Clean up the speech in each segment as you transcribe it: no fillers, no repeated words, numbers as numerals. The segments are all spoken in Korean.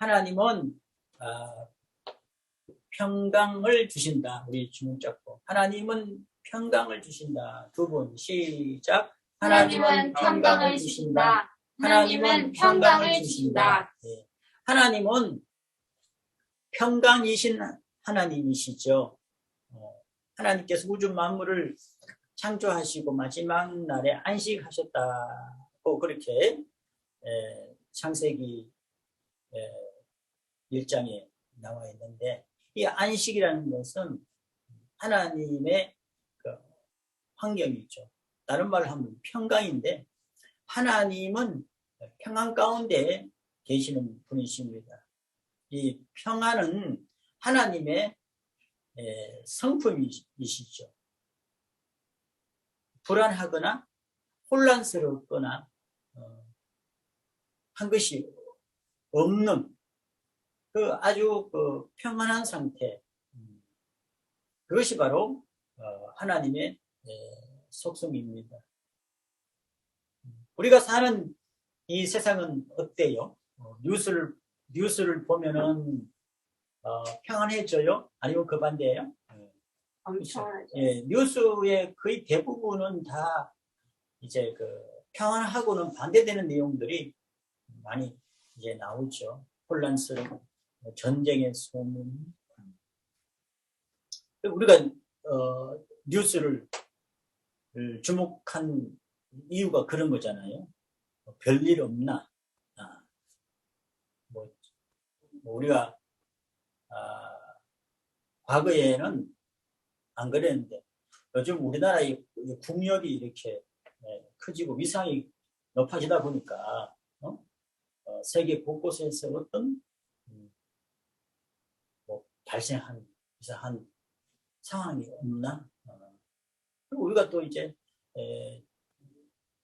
하나님은 평강을 주신다. 우리 주문 잡고 하나님은 평강을 주신다. 두 번 시작. 하나님은 평강을 주신다. 하나님은 평강을 주신다. 네. 하나님은 평강이신 하나님이시죠. 하나님께서 우주 만물을 창조하시고 마지막 날에 안식하셨다고 그렇게 창세기 1장에 나와 있는데, 이 안식이라는 것은 하나님의 그 환경이죠. 다른 말로 하면 평강인데, 하나님은 평안 가운데 계시는 분이십니다. 이 평안은 하나님의 성품이시죠. 불안하거나 혼란스럽거나 한 것이 없는 아주 평안한 상태, 그것이 바로 하나님의 속성입니다. 우리가 사는 이 세상은 어때요? 뉴스를 보면은 평안해져요? 아니면 그 반대예요? 엄청나죠. 뉴스의 거의 대부분은 다 이제 평안하고는 반대되는 내용들이 많이 이제 나오죠. 혼란스러운 전쟁의 소문. 우리가 뉴스를 주목한 이유가 그런 거잖아요. 별일 없나? 우리가 과거에는 안 그랬는데 요즘 우리나라의 국력이 이렇게 커지고 위상이 높아지다 보니까 세계 곳곳에서 어떤 발생한 이상한 상황이 없나? 그리고 우리가 또 이제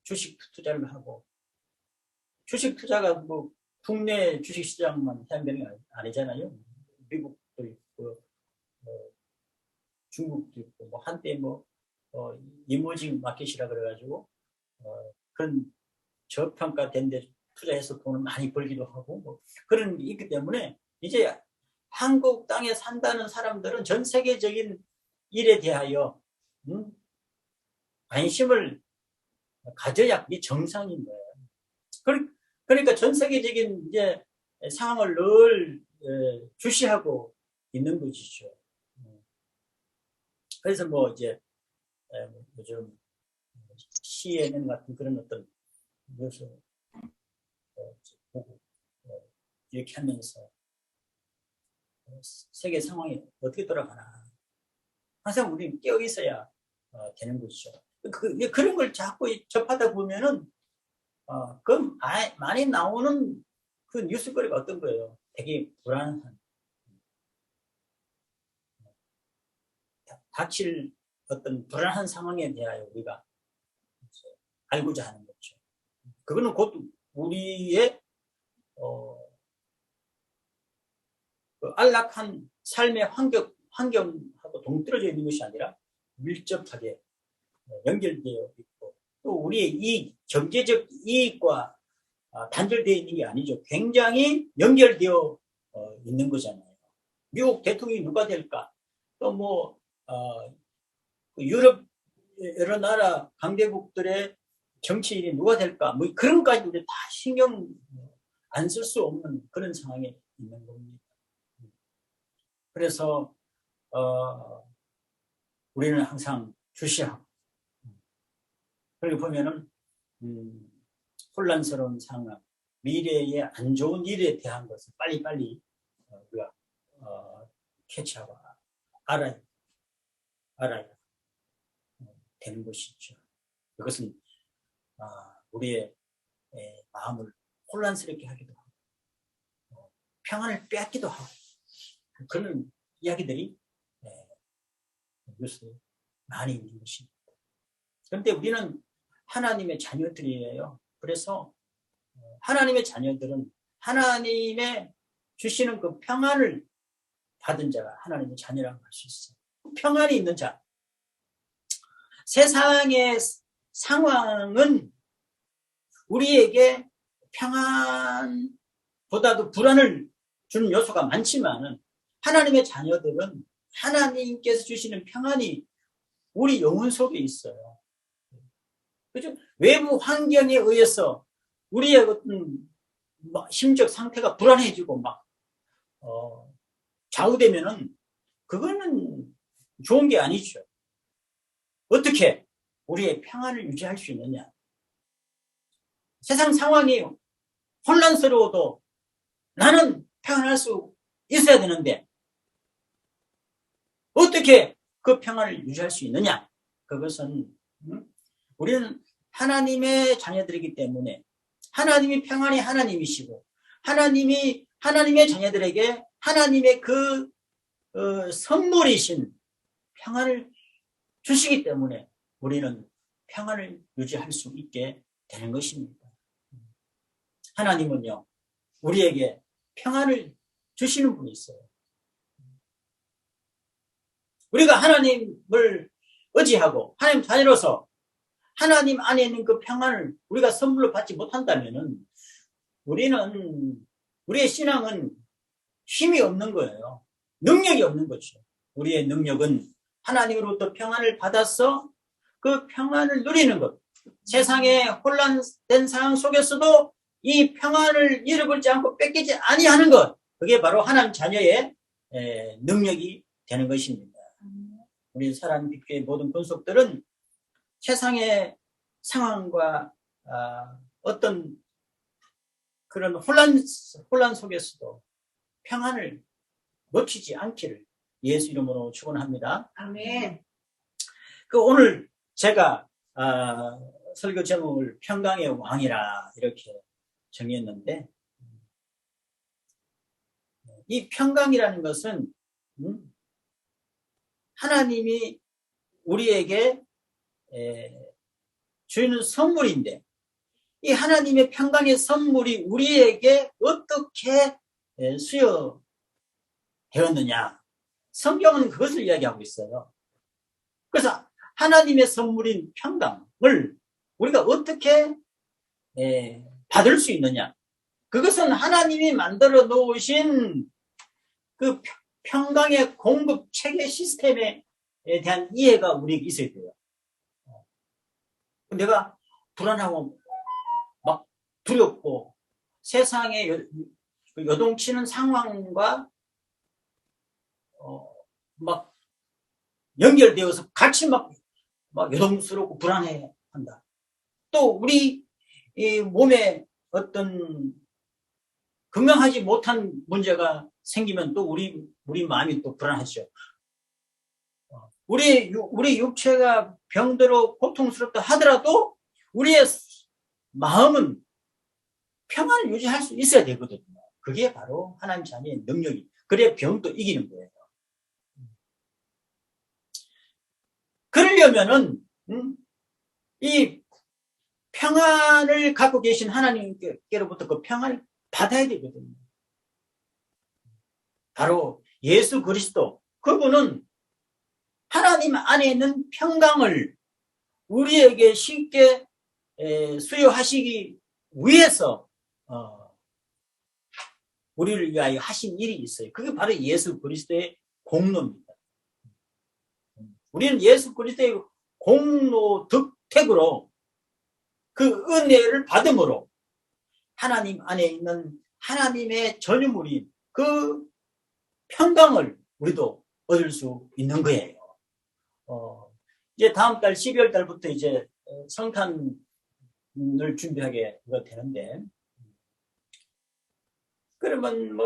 주식 투자를 하고, 주식 투자가 국내 주식 시장만 해당되는 게 아니잖아요. 미국도 있고 중국도 있고 한때 이머징 마켓이라 그래가지고 그런 저평가된 데 투자해서 돈을 많이 벌기도 하고 그런 게 있기 때문에 이제 한국 땅에 산다는 사람들은 전 세계적인 일에 대하여 관심을 가져야 그게 정상인 거예요. 그러니까 전 세계적인 이제 상황을 늘 주시하고 있는 것이죠. 그래서 이제 요즘 CNN 같은 그런 어떤 뉴스 보고 이렇게 하면서 세계 상황이 어떻게 돌아가나 항상 우리는 깨어 있어야 되는 것이죠. 그런 걸 자꾸 접하다 보면은 그 많이 나오는 그 뉴스거리가 어떤 거예요? 되게 불안한, 닥칠 어떤 불안한 상황에 대하여 우리가 알고자 하는 거죠. 그거는 곧 우리의 안락한 삶의 환경하고 동떨어져 있는 것이 아니라 밀접하게 연결되어 있고, 또 우리의 이익, 경제적 이익과 단절되어 있는 게 아니죠. 굉장히 연결되어 있는 거잖아요. 미국 대통령이 누가 될까? 또 유럽 여러 나라 강대국들의 정치인이 누가 될까? 그런 것까지 우리 다 신경 안 쓸 수 없는 그런 상황에 있는 겁니다. 그래서 우리는 항상 주시하고, 그리고 보면은 혼란스러운 상황, 미래의 안 좋은 일에 대한 것을 빨리빨리 우리가 캐치하고 알아야 되는 것이죠. 그것은 우리의 마음을 혼란스럽게 하기도 하고 평안을 빼앗기도 하고 그런 이야기들이 뉴스에 많이 있는 것입니다. 그런데 우리는 하나님의 자녀들이에요. 그래서 하나님의 자녀들은 하나님의 주시는 그 평안을 받은 자가 하나님의 자녀라고 할 수 있어요. 평안이 있는 자. 세상의 상황은 우리에게 평안보다도 불안을 주는 요소가 많지만은 하나님의 자녀들은 하나님께서 주시는 평안이 우리 영혼 속에 있어요. 그죠? 외부 환경에 의해서 우리의 어떤 심적 상태가 불안해지고 막 좌우되면은 그거는 좋은 게 아니죠. 어떻게 우리의 평안을 유지할 수 있느냐? 세상 상황이 혼란스러워도 나는 평안할 수 있어야 되는데 어떻게 그 평안을 유지할 수 있느냐? 그것은 우리는 하나님의 자녀들이기 때문에 하나님이 평안의 하나님이시고 하나님이 하나님의 자녀들에게 하나님의 그 선물이신 평안을 주시기 때문에 우리는 평안을 유지할 수 있게 되는 것입니다. 하나님은요, 우리에게 평안을 주시는 분이 있어요. 우리가 하나님을 의지하고 하나님 자녀로서 하나님 안에 있는 그 평안을 우리가 선물로 받지 못한다면은 우리의 신앙은 힘이 없는 거예요. 능력이 없는 거죠. 우리의 능력은 하나님으로부터 평안을 받아서 그 평안을 누리는 것. 세상의 혼란된 상황 속에서도 이 평안을 잃어버리지 않고 뺏기지 아니하는 것. 그게 바로 하나님 자녀의 능력이 되는 것입니다. 우리 사랑하는 빛교의 모든 권속들은 세상의 상황과 어떤 그런 혼란 속에서도 평안을 놓치지 않기를 예수 이름으로 축원합니다. 아멘. 오늘 제가 설교 제목을 평강의 왕이라 이렇게 정했는데 이 평강이라는 것은 하나님이 우리에게 주는 선물인데 이 하나님의 평강의 선물이 우리에게 어떻게 수여되었느냐. 성경은 그것을 이야기하고 있어요. 그래서 하나님의 선물인 평강을 우리가 어떻게 받을 수 있느냐. 그것은 하나님이 만들어 놓으신 그 평강의 공급 체계 시스템에 대한 이해가 우리에게 있어야 돼요. 내가 불안하고 막 두렵고 세상에 요동치는 상황과 막 연결되어서 같이 막 요동스럽고 불안해 한다. 또 우리 이 몸에 어떤 건강하지 못한 문제가 생기면 또 우리 마음이 또 불안하죠. 우리 육체가 병들어 고통스럽다 하더라도 우리의 마음은 평안을 유지할 수 있어야 되거든요. 그게 바로 하나님 자녀의 능력이. 그래야 병도 이기는 거예요. 그러려면은 이 평안을 갖고 계신 하나님께로부터 그 평안을 받아야 되거든요. 바로 예수 그리스도, 그분은 하나님 안에 있는 평강을 우리에게 쉽게 수여하시기 위해서 우리를 위하여 하신 일이 있어요. 그게 바로 예수 그리스도의 공로입니다. 우리는 예수 그리스도의 공로 득택으로 그 은혜를 받음으로 하나님 안에 있는 하나님의 전유물인 그 평강을 우리도 얻을 수 있는 거예요. 이제 다음 달 12월 달부터 이제 성탄을 준비하게 되는데, 그러면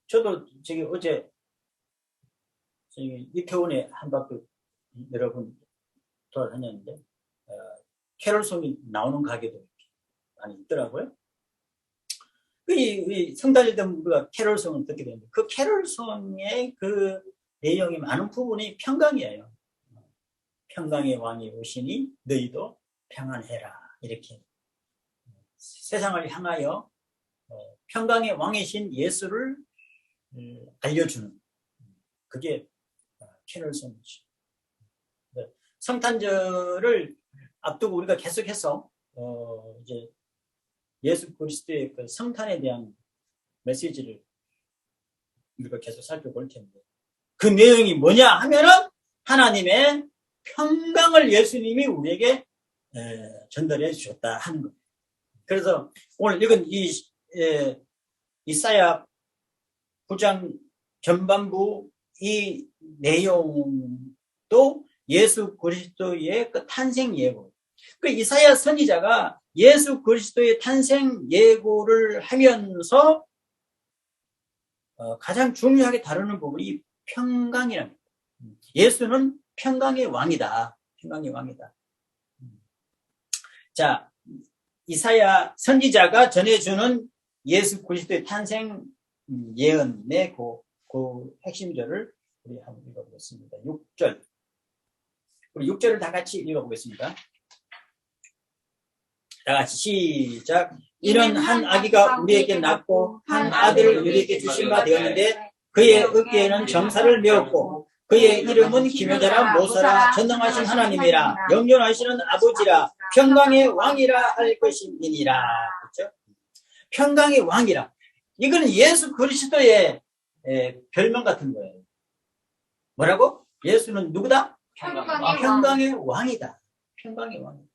저도 어제 이태원에 한 바퀴 여러 번 돌아다녔는데 캐롤송이 나오는 가게도 많이 있더라고요. 이 성탄절 때 우리가 캐롤송을 듣게 되는데 그 캐롤송의 그 내용이 많은 부분이 평강이에요. 평강의 왕이 오시니 너희도 평안해라. 이렇게 세상을 향하여 평강의 왕이신 예수를 알려주는 그게 캐롤송이죠. 성탄절을 앞두고 우리가 계속해서 이제 예수 그리스도의 그 성탄에 대한 메시지를 우리가 계속 살펴볼 텐데 그 내용이 뭐냐 하면은 하나님의 평강을 예수님이 우리에게 전달해 주셨다 하는 겁니다. 그래서 오늘 읽은 이사야 9장 전반부 이 내용도 예수 그리스도의 그 탄생 예고. 그 이사야 선지자가 예수 그리스도의 탄생 예고를 하면서 가장 중요하게 다루는 부분이 평강이랍니다. 예수는 평강의 왕이다. 평강의 왕이다. 자, 이사야 선지자가 전해주는 예수 그리스도의 탄생 예언의 그 핵심절을 우리 한번 읽어보겠습니다. 6절. 우리 6절을 다 같이 읽어보겠습니다. 다 같이 시작. 이는 한 아기가 우리에게 낳고 한 아들을 우리에게 주신 바 되었는데 그의 어깨에는 정사를 메었고 그의 이름은 기묘자라 모사라 전능하신 하나님이라 영존하시는 아버지라 평강의 왕이라 할 것임이니라. 그렇죠? 평강의 왕이라. 이거는 예수 그리스도의 별명 같은 거예요. 뭐라고? 예수는 누구다? 평강의 왕이다. 평강의 왕이다.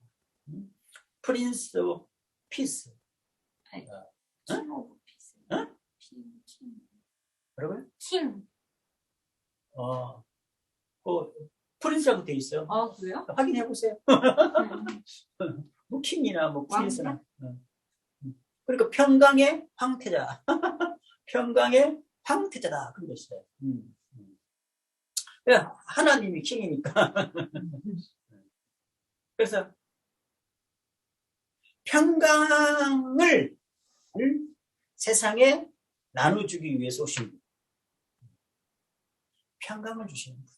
프린스 오브 피스. 킹 오브 피스. 뭐라고요? 킹. 프린스라고 되어 있어요. 그래요? 확인해 보세요. 뭐 킹이나 뭐 프린스나. 그러니까 평강의 황태자. 평강의 황태자다. 그런 거 있어요. 하나님이 킹이니까. 그래서 평강을 세상에 나눠주기 위해서 오신 분. 평강을 주시는 분.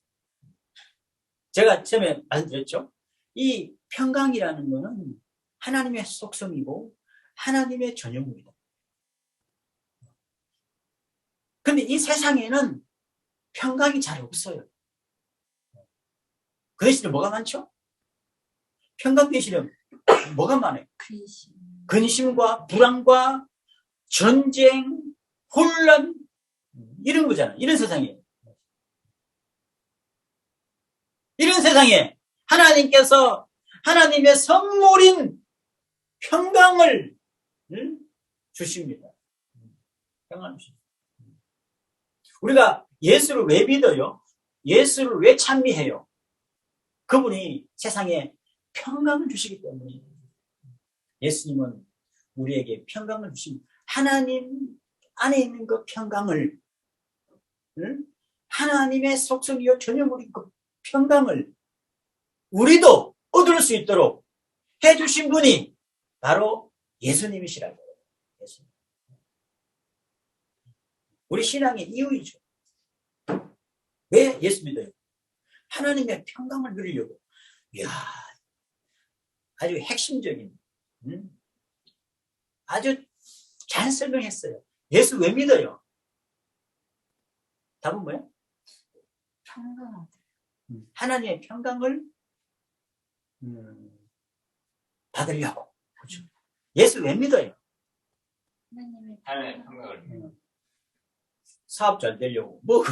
제가 처음에 말씀드렸죠. 이 평강이라는 것은 하나님의 속성이고 하나님의 전유물이다. 근데 이 세상에는 평강이 잘 없어요. 그 대신에 뭐가 많죠? 평강 대신에 뭐가 많아요? 근심과 불안과 전쟁, 혼란 이런 거잖아요. 이런 세상이에요. 이런 세상에 하나님께서 하나님의 선물인 평강을 주십니다. 평강을 주십니다. 우리가 예수를 왜 믿어요? 예수를 왜 찬미해요? 그분이 세상에 평강을 주시기 때문에 예수님은 우리에게 평강을 주십니다. 하나님 안에 있는 그 평강을 하나님의 속성이요 전유물인 그 평강을 우리도 얻을 수 있도록 해주신 분이 바로 예수님이시라고. 예수님. 우리 신앙의 이유이죠. 왜 예수 믿어요? 하나님의 평강을 누리려고. 이야, 아주 핵심적인, 아주 잘 설명했어요. 예수 왜 믿어요? 답은 뭐야? 평강. 하나님의 평강을 받으려고. 그렇죠. 예수 왜 믿어요? 하나님의 평강을. 사업 잘 되려고. 뭐.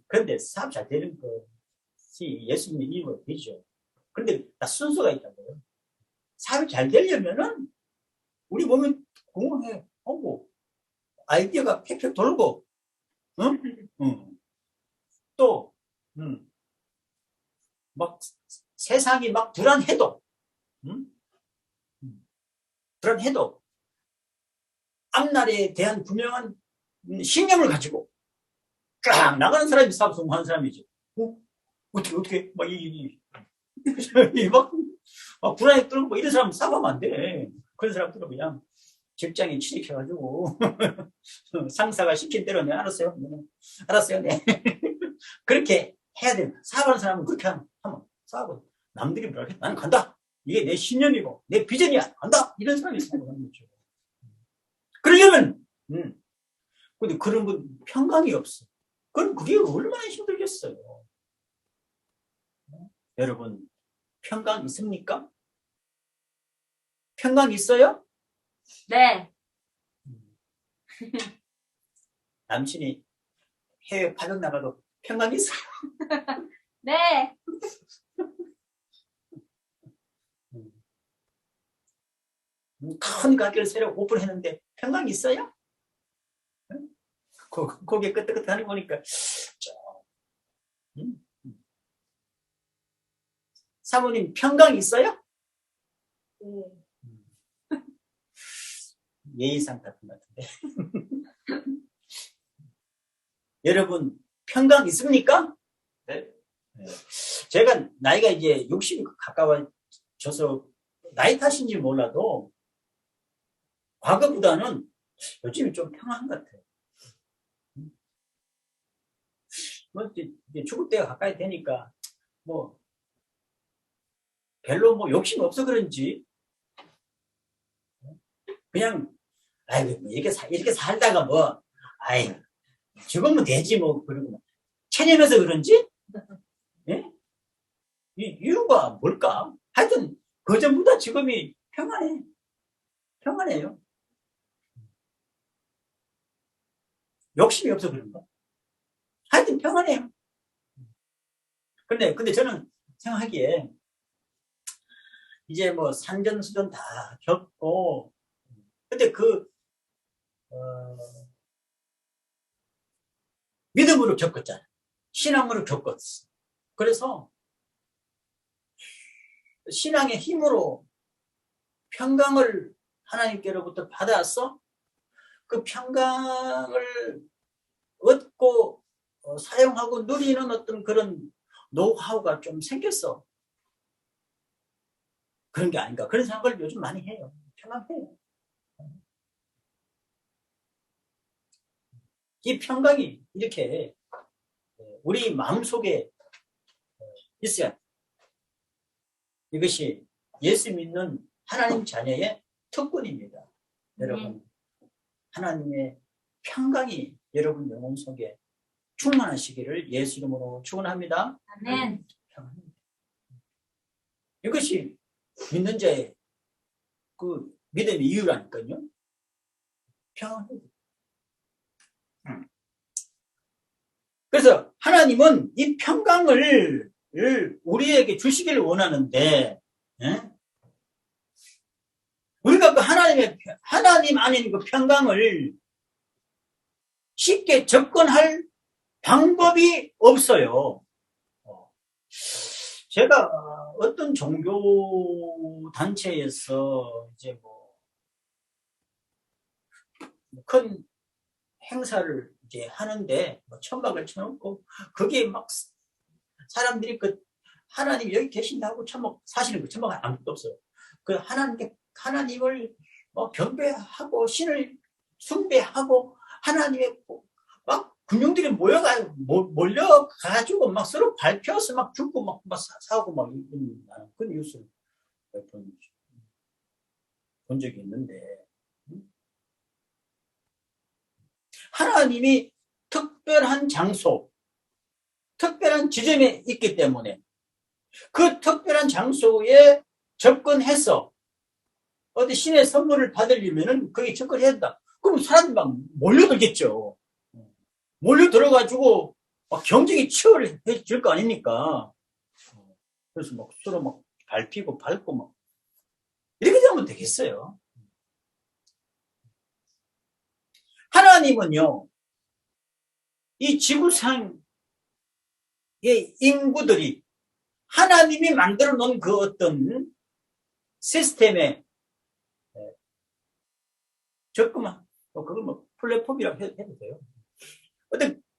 그런데 사업 잘 되는 것이 예수님의 이유가 되죠. 그런데 다 순서가 있다고요. 사업이 잘 되려면은 우리 몸이 공헌해 오고 아이디어가 팩팩 돌고, 또, 막 세상이 막 불안해도, 불안해도 앞날에 대한 분명한 신념을 가지고 쫙 나가는 사람이 사업 성공하는 사람이지. 어떻게, 막 막 불안에 떨고 뭐 이런 사람 사업하면 안 돼. 그런 사람들은 그냥 직장에 취직해가지고 상사가 시킨 대로 네 알았어요. 네. 알았어요. 네. 그렇게 해야 돼. 사업하는 사람은 그렇게 하면 사업은 남들이 뭐라 해? 나는 간다. 이게 내 신념이고 내 비전이야. 간다. 이런 사람이 사업하는 거죠. 그러려면 근데 그런 분 평강이 없어. 그럼 그게 얼마나 힘들겠어요. 여러분 평강 있습니까? 평강 있어요? 네. 남친이 해외 파병 나가도 평강 있어요? 네. 큰 가게를 새로 오픈했는데 평강 있어요? 고개 끄덕끄덕하는 거 보니까 사모님 평강 있어요? 네. 예의상 같은 것 같은데. 여러분 평강 있습니까? 네. 제가 나이가 이제 60이 가까워져서 나이 탓인지 몰라도 과거보다는 요즘이 좀 평안한 것 같아요. 뭐 이제 죽을 때가 가까이 되니까 뭐 별로 뭐 욕심 없어 그런지 그냥 아이고 뭐 이렇게 살다가 뭐 아이 죽으면 되지 뭐 그러고 체념해서 그런지 예? 이 이유가 뭘까? 하여튼 그전보다 지금이 평안해요. 욕심이 없어 그런가? 하여튼 평안해요. 근데 저는 생각하기에 이제 뭐 산전수전 다 겪고 근데 믿음으로 겪었잖아. 신앙으로 겪었어. 그래서 신앙의 힘으로 평강을 하나님께로부터 받아서 그 평강을 얻고 사용하고 누리는 어떤 그런 노하우가 좀 생겼어. 그런 게 아닌가. 그런 생각을 요즘 많이 해요. 평안해요. 이 평강이 이렇게 우리 마음속에 있어야 이것이 예수 믿는 하나님 자녀의 특권입니다. 여러분 하나님의 평강이 여러분 영혼 속에 충만하시기를 예수 이름으로 축원합니다. 아멘. 이것이 믿는 자의 그 믿음의 이유라니까요. 평안해요. 그래서 하나님은 이 평강을 우리에게 주시기를 원하는데, 예? 우리가 그 하나님 아닌 그 평강을 쉽게 접근할 방법이 없어요. 제가 어떤 종교 단체에서 이제 큰 행사를 이제 하는데 하늘을 쳐놓고 거기에 막 사람들이 그 하나님 여기 계신다고 사실은 그 천막 아무것도 없어요. 그 하나님을 경배하고 신을 숭배하고 하나님의 막 군중들이 몰려가지고 막 서로 밟혀서 막 죽고 막 싸우고 막 이런 그런 뉴스를 본 적이 있는데 하나님이 특별한 장소, 특별한 지점에 있기 때문에 그 특별한 장소에 접근해서 어디 신의 선물을 받으려면은 거기 접근해야 된다. 그럼 사람들이 막 몰려들겠죠. 몰려들어가지고 막 경쟁이 치열해질 거 아닙니까? 그래서 막 서로 막 밟히고 밟고 막 이렇게 되면 되겠어요. 하나님은요, 이 지구상의 인구들이 하나님이 만들어 놓은 그 어떤 시스템에 접근만, 그걸 뭐 플랫폼이라고 해도 돼요.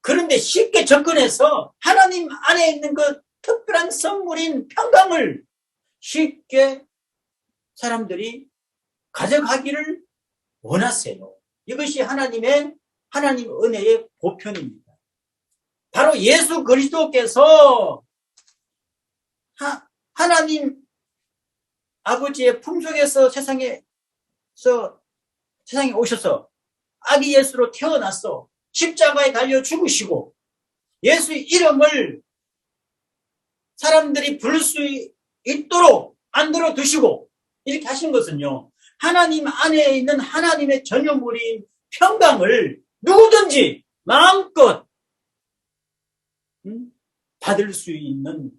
그런데 쉽게 접근해서 하나님 안에 있는 그 특별한 선물인 평강을 쉽게 사람들이 가져가기를 원하세요. 이것이 하나님 은혜의 보편입니다. 바로 예수 그리스도께서 하나님 아버지의 품속에서 세상에 오셔서 아기 예수로 태어났어. 십자가에 달려 죽으시고 예수 이름을 사람들이 부를 수 있도록 만들어 두시고 이렇게 하신 것은요. 하나님 안에 있는 하나님의 전유물인 평강을 누구든지 마음껏 받을 수 있는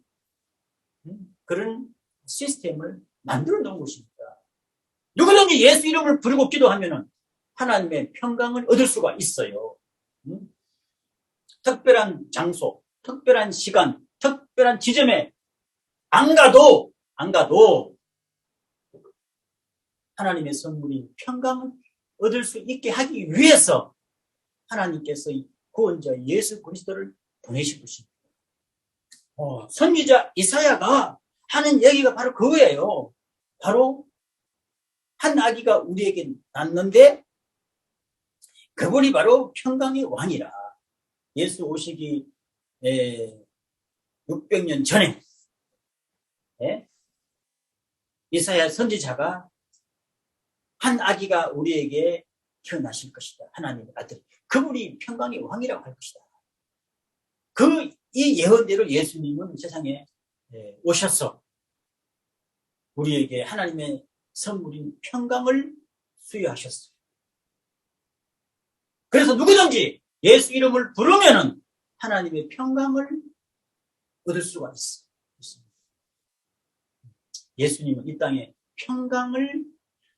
그런 시스템을 만들어 놓은 것입니다. 누구든지 예수 이름을 부르고 기도하면 하나님의 평강을 얻을 수가 있어요. 특별한 장소, 특별한 시간, 특별한 지점에 안 가도 하나님의 선물인 평강을 얻을 수 있게 하기 위해서 하나님께서 구원자 예수 그리스도를 보내신 것입니다. 선지자 이사야가 하는 얘기가 바로 그거예요. 바로 한 아기가 우리에게 낳는데 그분이 바로 평강의 왕이라. 예수 오시기 600년 전에 이사야 선지자가 한 아기가 우리에게 태어나실 것이다. 하나님의 아들. 그분이 평강의 왕이라고 할 것이다. 이 예언대로 예수님은 세상에 오셔서 우리에게 하나님의 선물인 평강을 수여하셨어요. 그래서 누구든지 예수 이름을 부르면은 하나님의 평강을 얻을 수가 있습니다. 예수님은 이 땅에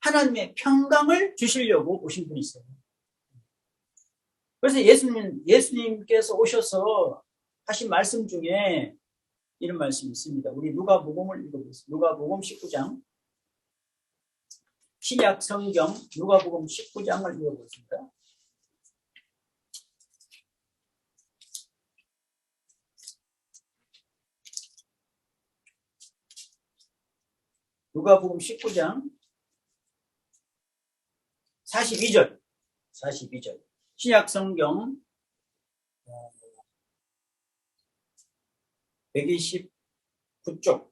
하나님의 평강을 주시려고 오신 분이 있어요. 그래서 예수님께서 오셔서 하신 말씀 중에 이런 말씀이 있습니다. 우리 누가복음을 읽어보겠습니다. 누가복음 19장. 신약 성경 누가복음 19장을 읽어보겠습니다. 누가복음 19장 42절. 신약 성경 129쪽.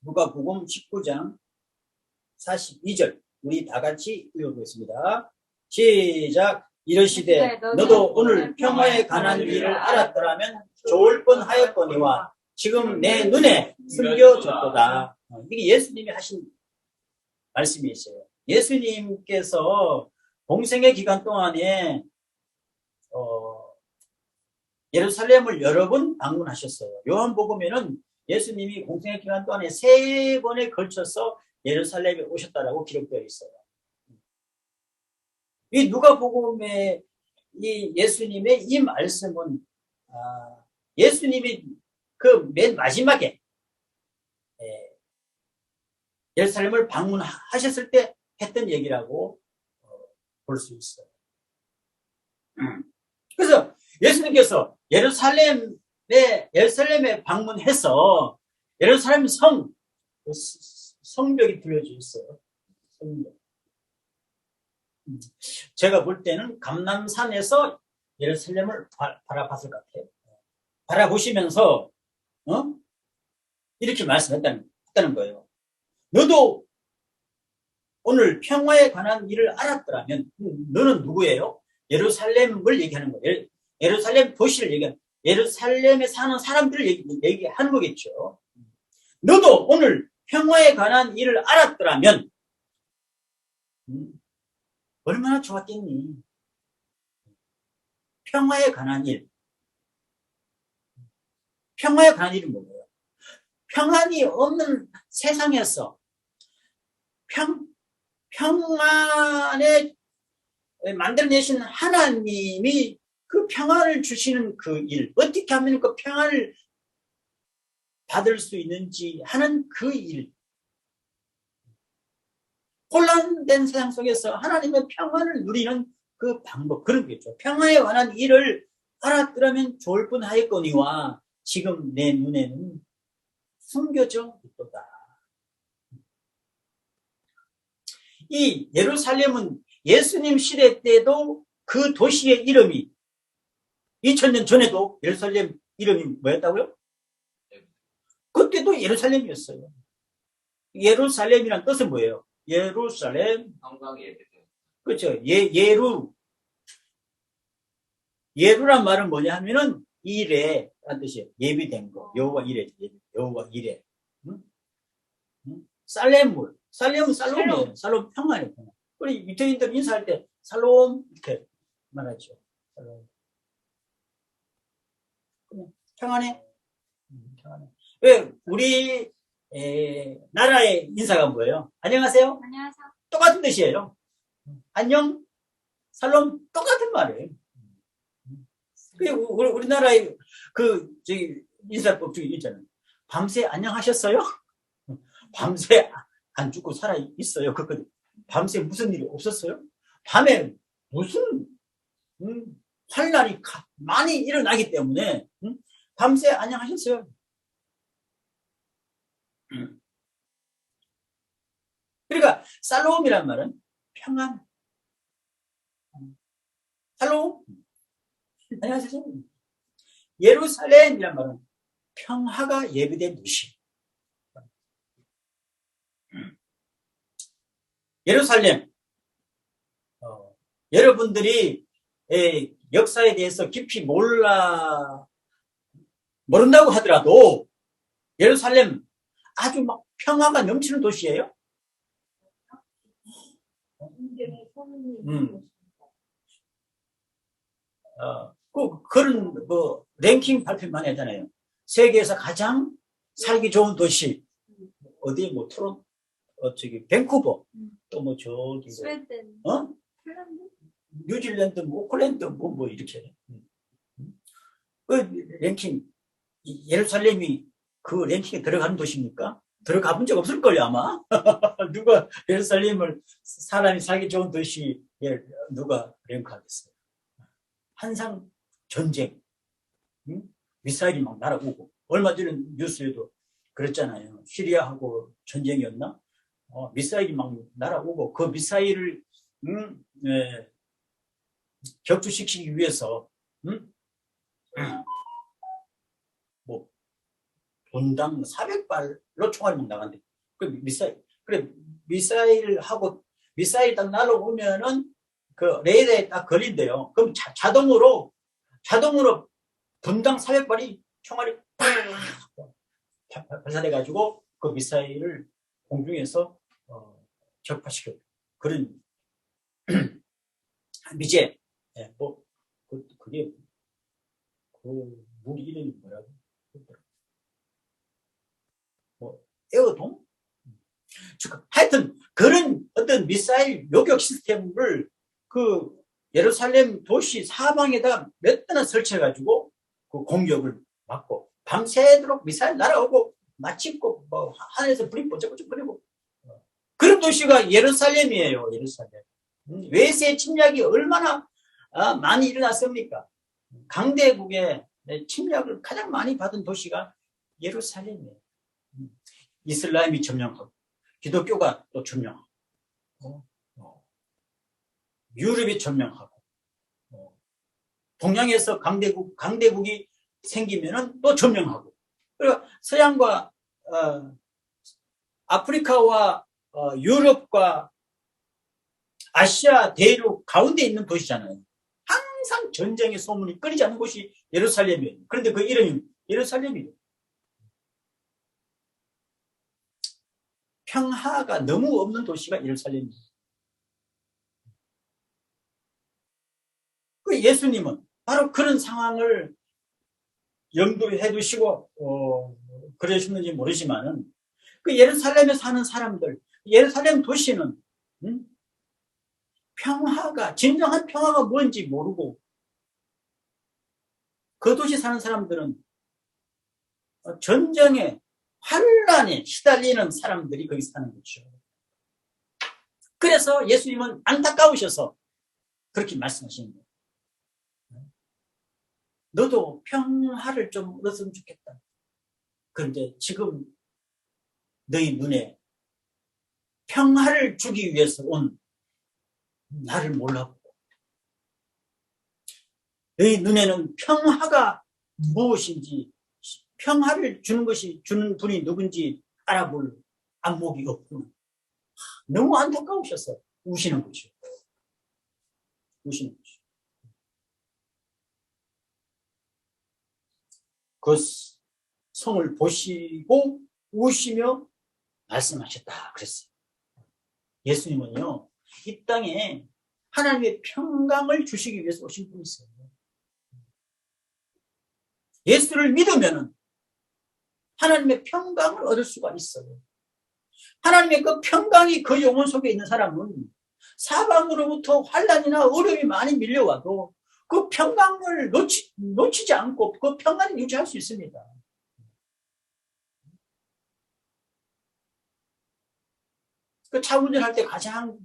누가복음 19장 42절. 우리 다 같이 읽어보겠습니다. 시작. 이르시되 너도 오늘 평화에 관한 일을 알았더라면 좋을 뻔하였거니와 지금 내 눈에 숨겨졌도다. 이게 예수님이 하신 말씀이 있어요. 예수님께서 공생의 기간 동안에 예루살렘을 여러 번 방문하셨어요. 요한복음에는 예수님이 공생의 기간 동안에 3번에 걸쳐서 예루살렘에 오셨다라고 기록되어 있어요. 이 누가복음의 이 예수님의 이 말씀은 예수님이 그 맨 마지막에 예루살렘을 방문하셨을 때 했던 얘기라고 볼 수 있어요. 그래서 예수님께서 예루살렘에 방문해서 예루살렘 성벽이 들려져 있어요. 성벽. 제가 볼 때는 감람산에서 예루살렘을 바라봤을 것 같아요. 바라보시면서 이렇게 말씀했다는 거예요. 너도 오늘 평화에 관한 일을 알았더라면 너는 누구예요? 예루살렘을 얘기하는 거예요. 예루살렘 도시를 얘기하는, 예루살렘에 사는 사람들을 얘기하는 거겠죠. 너도 오늘 평화에 관한 일을 알았더라면 얼마나 좋았겠니? 평화에 관한 일. 평화에 관한 일은 뭐예요? 평안이 없는 세상에서 평안에 만들어내신 하나님이 그 평안을 주시는 그 일, 어떻게 하면 그 평안을 받을 수 있는지 하는 그 일. 혼란된 세상 속에서 하나님의 평안을 누리는 그 방법, 그런 거겠죠. 평안에 관한 일을 알았더라면 좋을 뻔하였거니와 지금 내 눈에는 숨겨져 있도다. 이 예루살렘은 예수님 시대 때도 그 도시의 이름이 2000년 전에도 예루살렘 이름이 뭐였다고요? 그때도 예루살렘이었어요. 예루살렘이란 뜻은 뭐예요? 예루살렘. 그렇죠. 예루란 말은 뭐냐 하면은 이레라는 뜻이에요. 예비된 거. 여호와 이레. 여호와 이레. 살렘은 살롬이에요. 살롬 평안이에요. 평안. 우리 유태인들 인사할 때 살롬 이렇게 말하죠. 살롬. 그냥 평안해. 평안해. 왜 우리 나라의 인사가 뭐예요? 안녕하세요. 안녕하세요. 똑같은 뜻이에요. 안녕, 살롬 똑같은 말이에요. 우리나라의 저기 인사법 중에 있잖아요. 밤새 안녕하셨어요? 밤새 안 죽고 살아 있어요. 그거든. 밤새 무슨 일이 없었어요? 밤에 무슨 환란이 많이 일어나기 때문에 밤새 안녕하셨어요. 그러니까 살롬이란 말은 평안. 살롬. 안녕하세요. 예루살렘이란 말은 평화가 예비된 도시. 예루살렘. 여러분들이 역사에 대해서 깊이 모른다고 하더라도 예루살렘 아주 막 평화가 넘치는 도시예요. 그런 랭킹 발표만 하잖아요. 세계에서 가장 살기 좋은 도시 어디 뭐 저기 밴쿠버 또 뭐 저기 스웨덴, 핀란드, 뉴질랜드, 오클랜드 뭐 이렇게 그 랭킹 예루살렘이 그 랭킹에 들어가는 도시입니까? 들어가 본 적 없을 걸요 아마. 누가 예루살렘을 사람이 살기 좋은 도시에 누가 랭크하겠어요? 항상 전쟁, 미사일이 막 날아오고 얼마 전에 뉴스에도 그랬잖아요. 시리아하고 전쟁이었나? 미사일이 막 날아오고 그 미사일을 격추시키기 위해서 뭐 분당 400발로 총알이 막 나간대. 그 미사일 딱 날아오면은 그 레이더에 딱 걸린대요. 그럼 자동으로 분당 400발이 총알이 발사돼가지고 그 미사일을 공중에서 적파시켜. 그런 미제 그게 그 무기 이름이 뭐라고? 뭐 에어돔? 하여튼 그런 어떤 미사일 요격 시스템을 그 예루살렘 도시 사방에다가 몇 대나 설치해가지고 그 공격을 막고 밤새도록 미사일 날아오고 마침고 뭐 하늘에서 불이 번쩍번쩍거리고 그런 도시가 예루살렘이에요. 예루살렘. 외세 침략이 얼마나 많이 일어났습니까? 강대국의 침략을 가장 많이 받은 도시가 예루살렘이에요. 이슬람이 점령하고 기독교가 또 점령하고 유럽이 점령하고 동양에서 강대국이 생기면은 또 점령하고 그리고 서양과 아프리카와 유럽과 아시아 대륙 가운데 있는 도시잖아요. 항상 전쟁의 소문이 끊이지 않는 곳이 예루살렘이에요. 그런데 그 이름이 예루살렘이에요. 평화가 너무 없는 도시가 예루살렘이에요. 그 예수님은 바로 그런 상황을 염두해 두시고 그러셨는지 모르지만은 그 예루살렘에 사는 사람들, 예루살렘 도시는 평화가 진정한 평화가 뭔지 모르고 그 도시 사는 사람들은 전쟁에 환란에 시달리는 사람들이 거기 사는 거죠. 그래서 예수님은 안타까우셔서 그렇게 말씀하시는 거예요. 너도 평화를 좀 얻었으면 좋겠다. 그런데 지금 너희 눈에 평화를 주기 위해서 온 나를 몰랐고 너희 눈에는 평화가 무엇인지 평화를 주는 분이 누군지 알아볼 안목이 없구나. 너무 안타까우셔서 우시는 거죠. 우시는 거죠. 그 성을 보시고 우시며 말씀하셨다 그랬어요. 예수님은요, 이 땅에 하나님의 평강을 주시기 위해서 오신 분이세요. 예수를 믿으면은 하나님의 평강을 얻을 수가 있어요. 하나님의 그 평강이 그 영혼 속에 있는 사람은 사방으로부터 환난이나 어려움이 많이 밀려와도 그 평강을 놓치지 않고 그 평안을 유지할 수 있습니다. 그 차 운전할 때 가장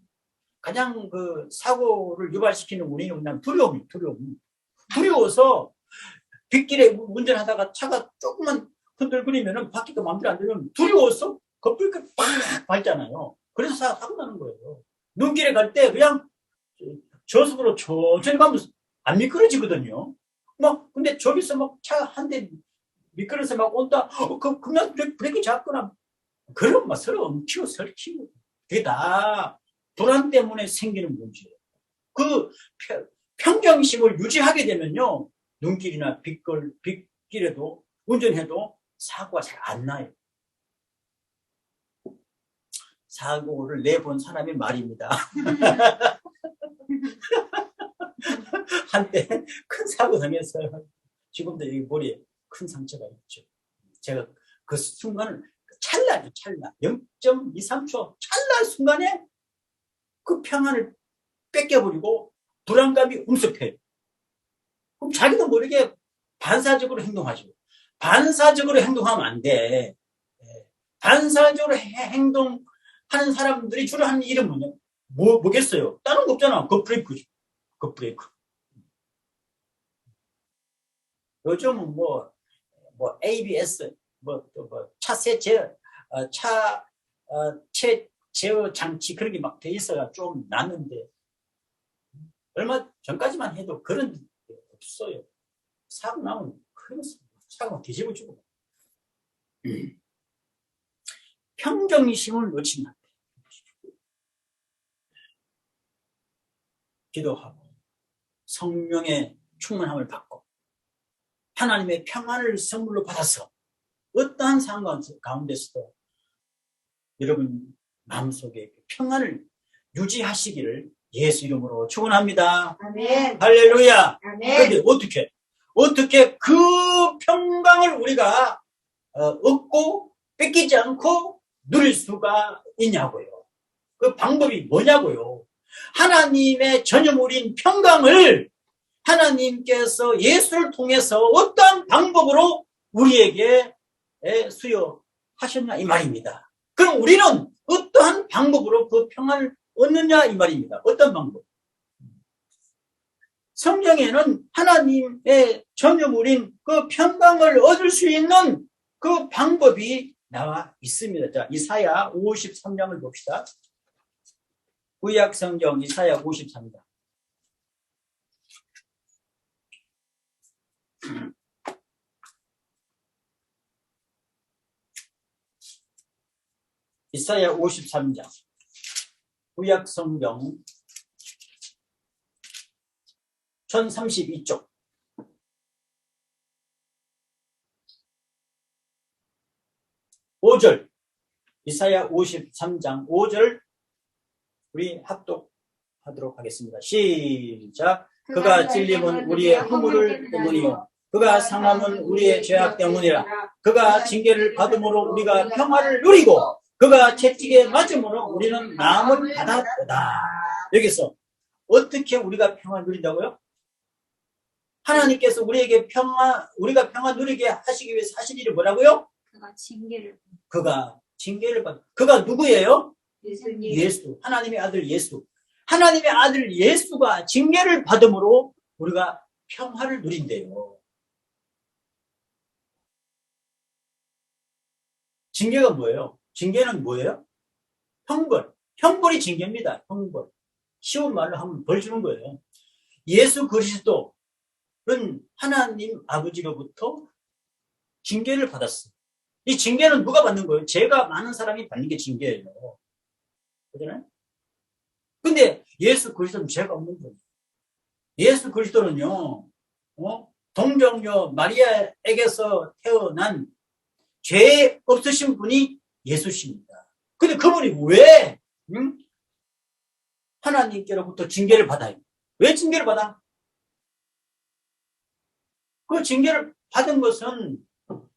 그 사고를 유발시키는 원인은 그냥 두려움. 두려워서 빗길에 운전하다가 차가 조금만 흔들거리면은 바퀴가 마음대로 안 되면 두려워서 거풀게 팍 밟잖아요. 그래서 사고 나는 거예요. 눈길에 갈 때 그냥 저속으로 천천히 가면 안 미끄러지거든요. 근데 저기서 차 한 대 미끄러서 온다. 그냥 브레이크 잡거나, 그럼 서로 엉키고 설키고. 그게 다 불안 때문에 생기는 문제예요. 그 평정심을 유지하게 되면요, 눈길이나 빗길에도 운전해도 사고가 잘 안 나요. 사고를 내본 사람의 말입니다. 한때 큰 사고 당해서 지금도 여기 머리에 큰 상처가 있죠. 제가 그 순간을 찰나 0.23초 찰나 순간에 그 평안을 뺏겨버리고 불안감이 음습해요. 그럼 자기도 모르게 반사적으로 행동하죠. 반사적으로 행동하면 안 돼. 반사적으로 행동하는 사람들이 주로 하는 일은 뭐겠어요? 다른 거 없잖아. 급브레이크죠. 급브레이크. 요즘은 ABS, 차세 제어 장치 그런 게 막 돼 있어야 좀 낫는데, 얼마 전까지만 해도 그런 게 없어요. 사고 나면 사고가 뒤집어지고. 평정심을 놓치면 안 돼요. 기도하고 성령의 충만함을 받고 하나님의 평안을 선물로 받아서 어떠한 상황 가운데서도 여러분 마음속에 평안을 유지하시기를 예수 이름으로 축원합니다. 아멘. 할렐루야. 아멘. 그런데 어떻게 그 평강을 우리가 얻고 뺏기지 않고 누릴 수가 있냐고요. 그 방법이 뭐냐고요. 하나님의 전유물인 평강을 하나님께서 예수를 통해서 어떠한 방법으로 우리에게 수여하셨냐 이 말입니다. 그럼 우리는 어떠한 방법으로 그 평안을 얻느냐 이 말입니다. 어떤 방법? 성경에는 하나님의 전유물인 그 평강을 얻을 수 있는 그 방법이 나와 있습니다. 자, 이사야 53장을 봅시다. 구약 성경 이사야 53장. 이사야 53장. 구약 성경 1032쪽. 5절. 이사야 53장 5절 우리 합독하도록 하겠습니다. 시작. 그가 찔림은 우리의 허물을 때문이요 그가 상함은 우리의 죄악 때문이라. 그가 징계를 받음으로 우리가 평화를 누리고 그가 채찍에 맞음으로 우리는 나음을 받았다. 여기서 어떻게 우리가 평화 누린다고요? 하나님께서 우리가 평화 누리게 하시기 위해서 하신 일이 뭐라고요? 그가 징계를 받. 그가 누구예요? 예수님. 예수. 하나님의 아들 예수. 하나님의 아들 예수가 징계를 받음으로 우리가 평화를 누린대요. 징계가 뭐예요? 징계는 뭐예요? 형벌. 형벌이 징계입니다. 형벌. 쉬운 말로 하면 벌 주는 거예요. 예수 그리스도는 하나님 아버지로부터 징계를 받았어요. 이 징계는 누가 받는 거예요? 죄가 많은 사람이 받는 게 징계예요. 그렇잖아요? 근데 예수 그리스도는 죄가 없는 거예요. 예수 그리스도는요, 동정녀 마리아에게서 태어난 죄 없으신 분이 예수십니다. 근데 그분이 왜 하나님께로부터 징계를 받아요? 왜 징계를 받아? 그 징계를 받은 것은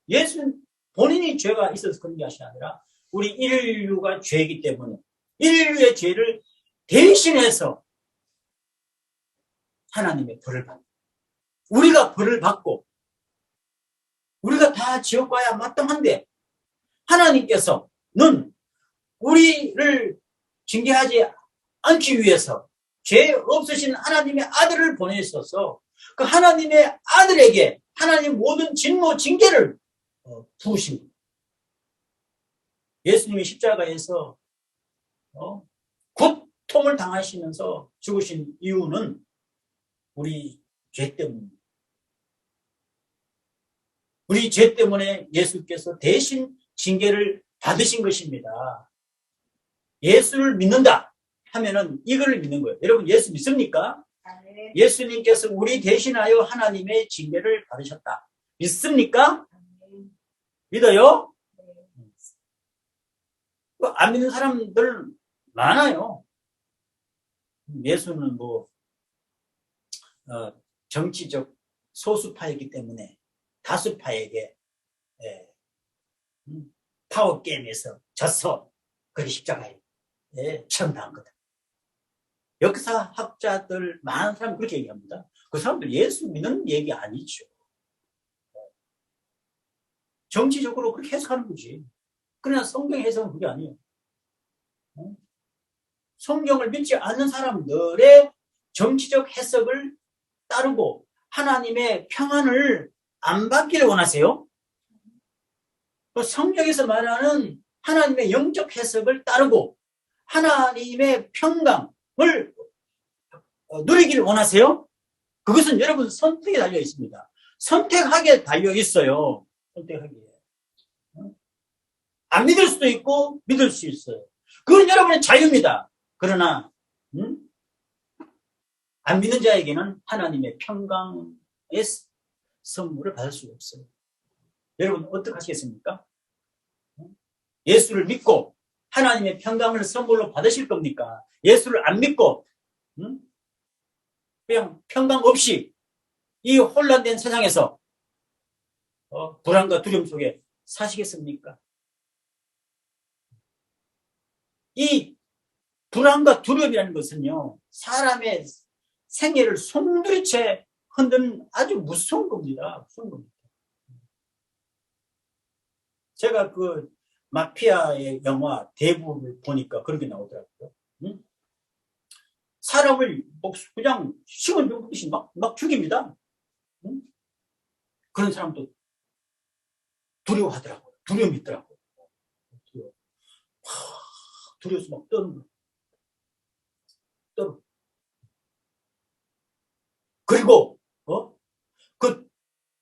예수 본인이 죄가 있어서 그런 것이 아니라 우리 인류가 죄이기 때문에 인류의 죄를 대신해서 하나님의 벌을 받는, 우리가 벌을 받고 우리가 다 지옥 가야 마땅한데 하나님께서는 우리를 징계하지 않기 위해서 죄 없으신 하나님의 아들을 보내셔서 그 하나님의 아들에게 하나님 모든 진노 징계를 부으신 거예요. 예수님이 십자가에서 고통을 당하시면서 죽으신 이유는 우리 죄 때문입니다. 우리 죄 때문에 예수께서 대신 징계를 받으신 것입니다. 예수를 믿는다 하면은 이걸 믿는 거예요. 여러분 예수 믿습니까? 아멘. 예수님께서 우리 대신하여 하나님의 징계를 받으셨다. 믿습니까? 아멘. 믿어요? 네. 안 믿는 사람들 많아요. 예수는 정치적 소수파이기 때문에 다수파에게 파워 게임에서 져서 그리 십자가에 처형당한 거다. 역사학자들 많은 사람이 그렇게 얘기합니다. 그 사람들 예수 믿는 얘기 아니죠. 정치적으로 그렇게 해석하는 거지. 그러나 성경 해석은 그게 아니에요. 성경을 믿지 않는 사람들의 정치적 해석을 따르고 하나님의 평안을 안 받기를 원하세요? 성경에서 말하는 하나님의 영적 해석을 따르고 하나님의 평강을 누리기를 원하세요? 그것은 여러분 선택에 달려 있습니다. 선택하게 달려 있어요. 선택하기에. 안 믿을 수도 있고 믿을 수 있어요. 그건 여러분의 자유입니다. 그러나 안 믿는 자에게는 하나님의 평강의 선물을 받을 수가 없어요. 여러분 어떻게 하시겠습니까? 예수를 믿고 하나님의 평강을 선물로 받으실 겁니까? 예수를 안 믿고 그냥 평강 없이 이 혼란된 세상에서 불안과 두려움 속에 사시겠습니까? 이 불안과 두려움이라는 것은요, 사람의 생애를 송두리째 흔드는 아주 무서운 겁니다. 무서운 겁니다. 제가 그 마피아의 영화 대부를 보니까 그렇게 나오더라고요. 사람을 그냥 식은 죽듯이 막 죽입니다. 그런 사람도 두려워하더라고요. 두려움이 있더라고요. 두려워서 막 떠는 거예요. 그리고 그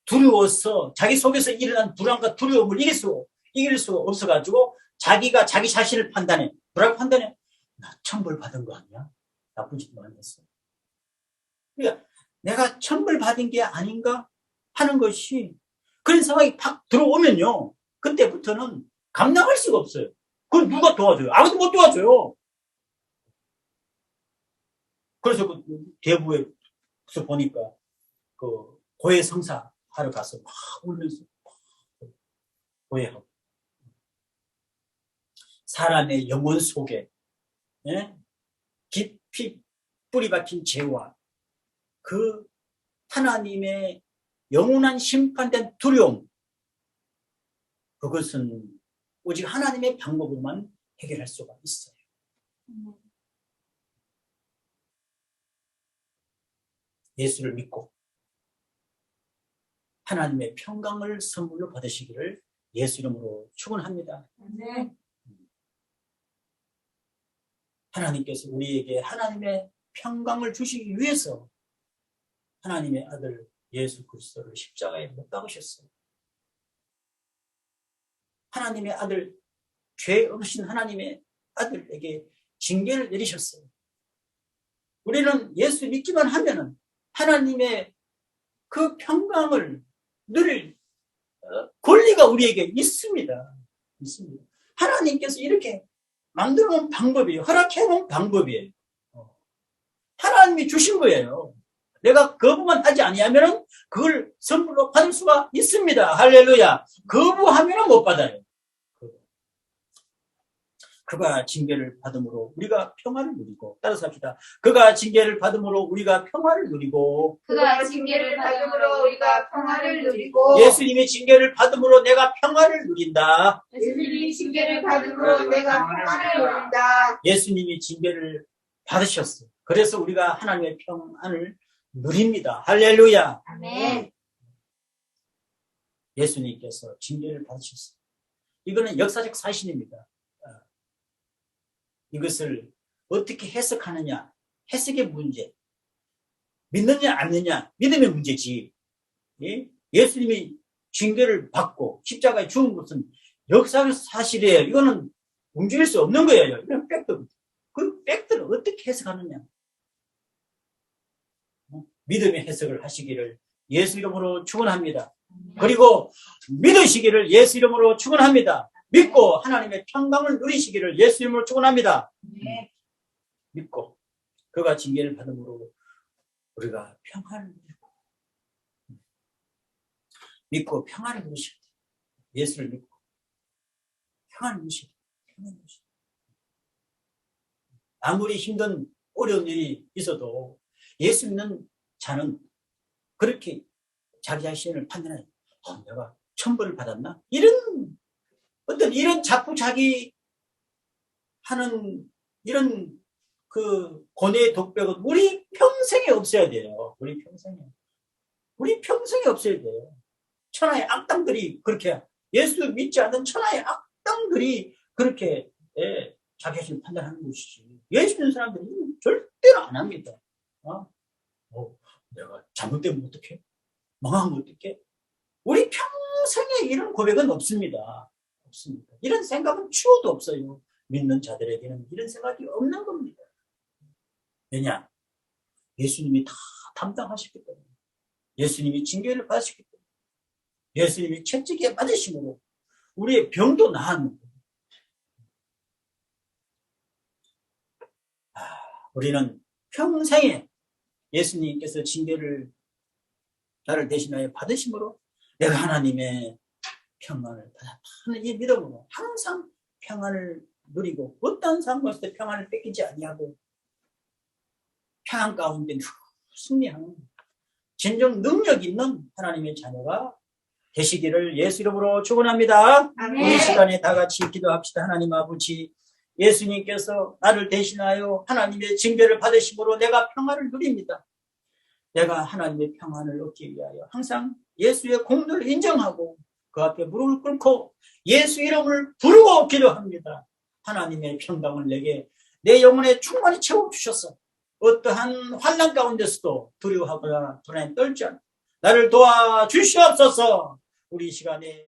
두려워서 자기 속에서 일어난 불안과 두려움을 이길 수 없어가지고 자기가 자기 자신을 판단해. 뭐라고 판단해? 나 천벌 받은 거 아니야? 나쁜 짓 많이 했어. 그러니까 내가 천벌 받은 게 아닌가 하는 것이 그런 상황이 팍 들어오면요. 그때부터는 감당할 수가 없어요. 그걸 누가 도와줘요? 아무도 못 도와줘요. 그래서 그 대부에서 보니까 그 고해성사 하러 가서 막 울면서 고해하고 사람의 영혼 속에 깊이 뿌리 박힌 죄와 그 하나님의 영원한 심판된 두려움, 그것은 오직 하나님의 방법으로만 해결할 수가 있어요. 예수를 믿고 하나님의 평강을 선물로 받으시기를 예수 이름으로 축원합니다. 네. 하나님께서 우리에게 하나님의 평강을 주시기 위해서 하나님의 아들 예수 그리스도를 십자가에 못 박으셨어요. 하나님의 아들, 죄 없으신 하나님의 아들에게 징계를 내리셨어요. 우리는 예수 믿기만 하면은 하나님의 그 평강을 누릴 권리가 우리에게 있습니다. 있습니다. 하나님께서 이렇게 만들어 놓은 방법이에요. 허락해 놓은 방법이에요. 하나님이 주신 거예요. 내가 거부만 하지 아니하면 그걸 선물로 받을 수가 있습니다. 할렐루야. 거부하면 못 받아요. 그가 징계를 받음으로 우리가 평화를 누리고, 따라서 합시다. 그가 징계를 받음으로 우리가 평화를 누리고, 그가 징계를 받음으로 우리가 평화를 누리고, 예수님이 징계를 받음으로 내가 평화를 누린다. 예수님이 징계를 받음으로 내가 평화를 누린다. 예수님이 징계를 받으셨어요. 그래서 우리가 하나님의 평안을 누립니다. 할렐루야. 아멘. 예수님께서 징계를 받으셨어요. 이거는 역사적 사실입니다. 이것을 어떻게 해석하느냐, 해석의 문제. 믿느냐 안 믿느냐, 믿음의 문제지. 예? 예수님이 징계를 받고 십자가에 죽은 것은 역사적 사실이에요. 이거는 움직일 수 없는 거예요. 이런 팩트. 그 팩트를 어떻게 해석하느냐. 믿음의 해석을 하시기를 예수 이름으로 축원합니다. 그리고 믿으시기를 예수 이름으로 축원합니다. 믿고 하나님의 평강을 누리시기를 예수 이름으로 축원합니다. 믿고 그가 징계를 받음으로 우리가 평안을 누리고, 믿고 평안을 누리셔야 돼요. 예수를 믿고 평안을 누리셔야 돼요. 아무리 힘든 어려운 일이 있어도 예수 믿는 자는 그렇게 자기 자신을 판단해요. 내가 천벌을 받았나? 이런 자꾸 자기 하는 이런 그 고뇌의 독백은 우리 평생에 없어야 돼요. 우리 평생에 없어야 돼요. 천하의 악당들이 그렇게, 예수 믿지 않는 천하의 악당들이 그렇게 자기 자신을 판단하는 것이지. 예수 믿는 사람들은 절대로 안 합니다. 내가 잘못되면 어떡해? 망하면 어떡해? 우리 평생에 이런 고백은 없습니다. 없습니다. 이런 생각은 추워도 없어요. 믿는 자들에게는 이런 생각이 없는 겁니다. 왜냐? 예수님이 다 담당하셨기 때문에. 예수님이 징계를 받으셨기 때문에. 예수님이 채찍에 맞으심으로 우리의 병도 나았는 거예요. 우리는 평생에 예수님께서 징계를 나를 대신하여 받으심으로 내가 하나님의 평안을 받았다는 이 믿음으로 항상 평안을 누리고, 어떠한 상황에서 평안을 뺏기지 아니하고 평안 가운데 승리하는 진정 능력 있는 하나님의 자녀가 되시기를 예수 이름으로 축원합니다. 아멘. 우리 시간에 다 같이 기도합시다. 하나님 아버지, 예수님께서 나를 대신하여 하나님의 징계를 받으심으로 내가 평안을 누립니다. 내가 하나님의 평안을 얻기 위하여 항상 예수의 공로를 인정하고 그 앞에 무릎을 꿇고 예수 이름을 부르고 기도합니다. 하나님의 평강을 내게 내 영혼에 충만히 채워주셔서 어떠한 환난 가운데서도 두려워하거나 불안에 떨지 않고 나를 도와주시옵소서. 우리 시간에